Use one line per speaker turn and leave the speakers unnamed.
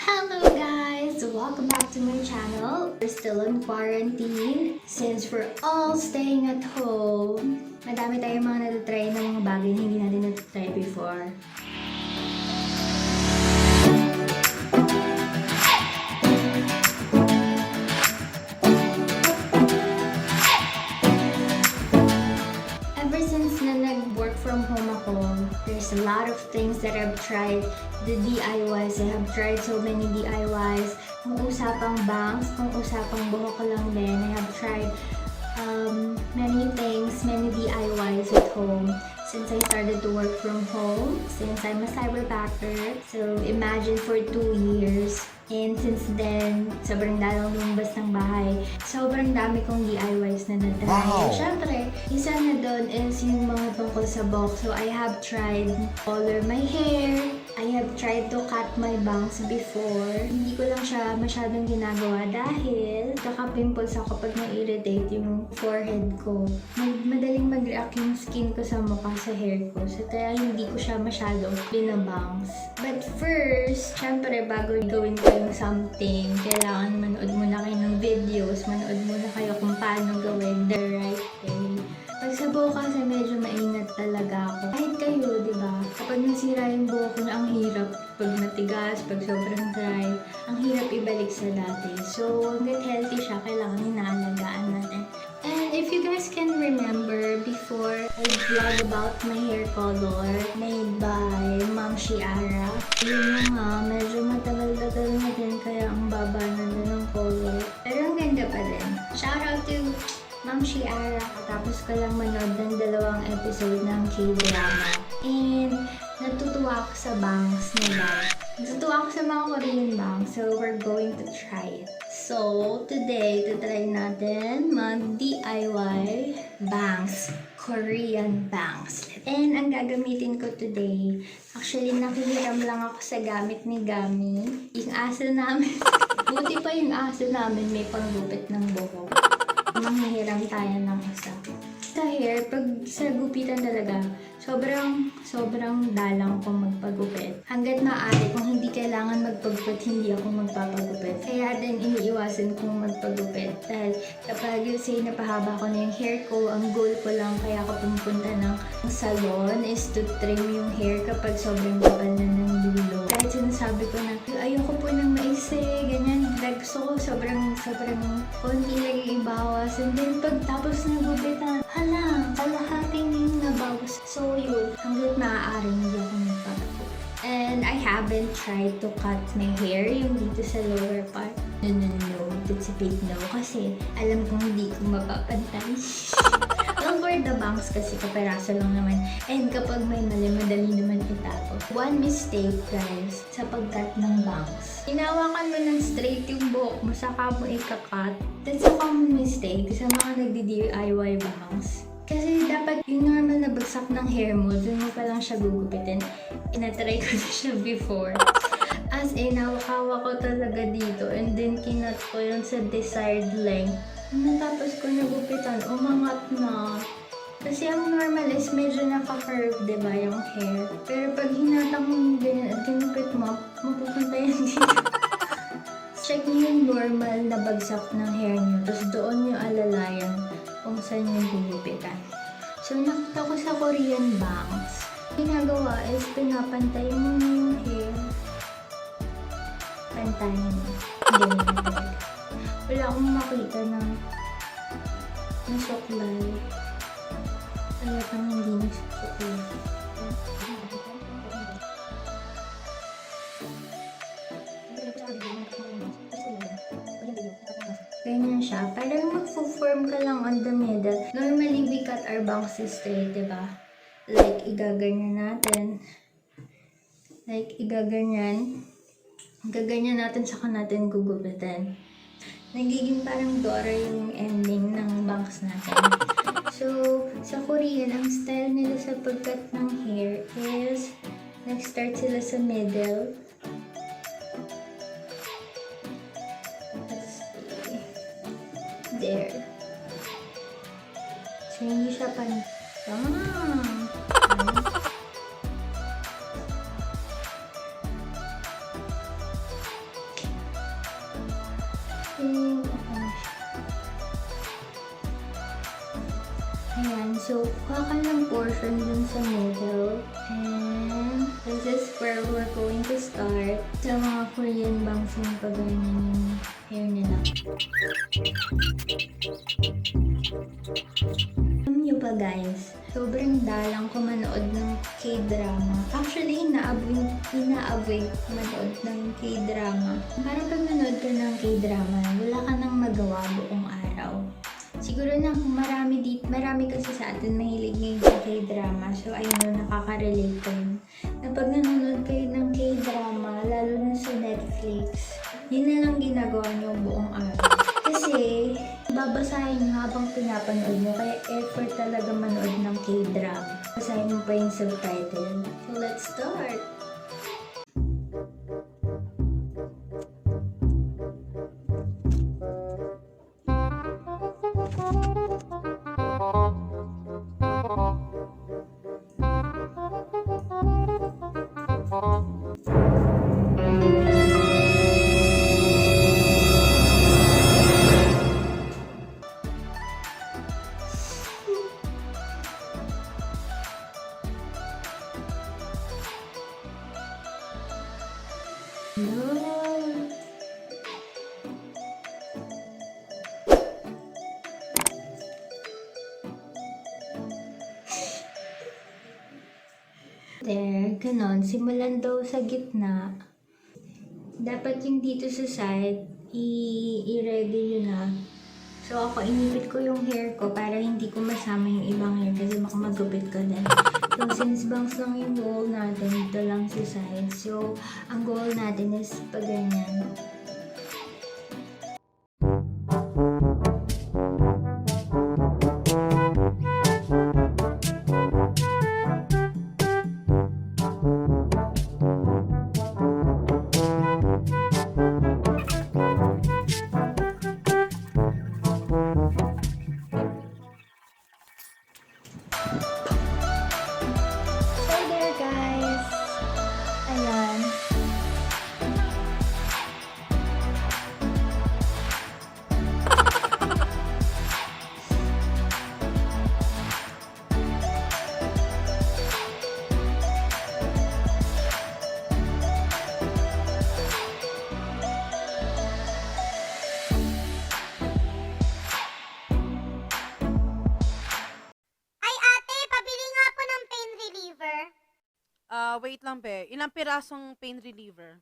Hello guys! Welcome back to my channel. We're still in quarantine since we're all staying at home. Madami tayong mga natatry na mga bagay na hindi natin natatry before. Ever since na nag-work from home ako, there's a lot of things that I've tried. The DIYs, I have tried so many DIYs. Kung usapang bangs, kung usapang buhok ko lang din, I have tried many things, many DIYs at home. Since I started to work from home, since I'm a cyberbacker, so imagine for 2 years. And since then, sobrang dalang lumabas ng bahay. Sobrang dami kong DIYs na natry.
Wow!
Siyempre, isa na doon is yung mga tungkol sa buhok. So I have tried color my hair. I have tried to cut my bangs before. Hindi ko lang siya masyadong ginagawa dahil kaka-pimples ako pag na-irritate yung forehead ko. Madaling mag-react yung skin ko sa mukha sa hair ko. So kaya hindi ko siya masyadong binabangs. But first, syempre bago gawin ko yung something, kailangan manood muna kayo ng videos, manood muna kayo kung paano gawin the right way. Pag sa buhok kasi medyo maingat talaga ako. Kahit kayo, di ba? Kapag nasira yung buhok ko na ang hirap pag matigas, pag sobrang dry, ang hirap ibalik sa dati. So, hanggat healthy siya, kailangan inaalagaan natin. And if you guys can remember, before I vlog about my hair color made by Ma'am Shiara. Yun nga, medyo matagal-tagal na din, kaya ang baba na din ng color. Pero ang ganda pa din. Shout out to Ma'am Shiara. Tapos ko lang manood ng 2 episode ng K-drama. And natutuwa ako sa bangs nila. Natutuwa ako sa mga Korean bangs. So, we're going to try it. So, today, tutry natin mag-DIY bangs. Korean bangs. And ang gagamitin ko today, actually nakihiram lang ako sa gamit ni Gami. Yung aso namin. Buti pa yung aso namin may panggupit ng buhok. Manghihiram tayo ng isa. Sa hair, pag sa gupitan talaga, sobrang dalang kong magpagupit. Hanggat maaari, kung hindi kailangan magpagupit, hindi ako magpapagupit. Kaya din iniiwasan kong magpagupit. Dahil kapag say napahaba ko na yung hair ko, ang goal ko lang kaya ako pumunta ng salon is to trim yung hair kapag sobrang kapal na ng dulo. Kahit sinasabi ko na, ayoko po ng maiksi, ganyan. Gusto ko sobrang konti lang yung ibawas. And then pag tapos na gupitan, hala, kalahating yung nabawas. So yun, hanggat maaari hindi ako magpapagupit. And I haven't tried to cut my hair, yung dito sa lower part. No, that's a big no. Kasi alam kong hindi ko mapapantay. Well, for the bangs kasi kaperaso lang naman. And kapag may mali, madali naman itapos. One mistake guys, sa pag-cut ng bangs. Hinawakan mo ng straight yung buhok mo, saka mo ika-cut. That's a common mistake sa mga nagdi-DIY bangs. Kasi dapat yung normal na bagsak ng hair mo, dun mo pa lang siya gugupitin. Inatry ko na siya before. As in, hawak-hawak ko talaga dito and then kinat ko yun sa desired length. Natapos ko nagupitan, umangat na. Kasi ang normal is medyo naka-curve, diba, yung hair. Pero pag hinatang mo ganyan at kinupit mo, mapupunta yan dito. Check niyo yung normal na bagsak ng hair niyo, tapos doon yung alalayan kung saan yung gugupitan. So, nakita ko sa Korean bangs, ginagawa is pinapantay mo na yung hair. Pantayin mo. Ganyan talaga. Wala akong makita ng nasuklay. Talagang hindi nasuklay. Ganyan siya. Parang mag-form ka lang on the middle. Normally, we cut our bangs straight, diba? Like, igaganyan natin. Gaganyan natin, saka natin gugupitin. Nagiging parang Dora yung ending ng bangs natin. So, sa Korean, ang style nila sa pagkat ng hair is nag-start sila sa middle. Let's see. There. So, hindi siya So, ako na siya. Ayan, so kuha ka ng portion dun sa middle. And this is where we're going to start. Sa mga Korean bangs yung pag-ganyan yung hair nila. Alam niyo ba guys, sobrang dalang ko manood ng K-drama. Actually, inaavoid manood ng K-drama. Parang pag manood ka ng K-drama, wala ka nang magawa buong araw. Siguro na marami kasi sa atin mahilig ngayon sa K-drama. So, ayun, nakaka-relate ko yun. Na pag nanonood kayo ng K-drama, lalo na sa Netflix, yun na lang ginagawa niyo buong araw. Kasi, babasahin niyo habang pinapanood niyo. Kaya effort talaga manood ng K-drama. Basahin mo pa yung subtitle. So, let's start! No. There, ganon. Simulan daw sa gitna. Dapat yung dito sa side, i-ready yun na. So, ako inipit ko yung hair ko para hindi ko masama yung ibang hair kasi baka magupit ko din. So, since bangs lang yung goal natin, dito lang sa side. So, ang goal natin is pag ganyan. So there guys, ayan.
Ay ate, pabili nga po ng pain reliever.
Wait lang be. Ilang pirasong pain reliever?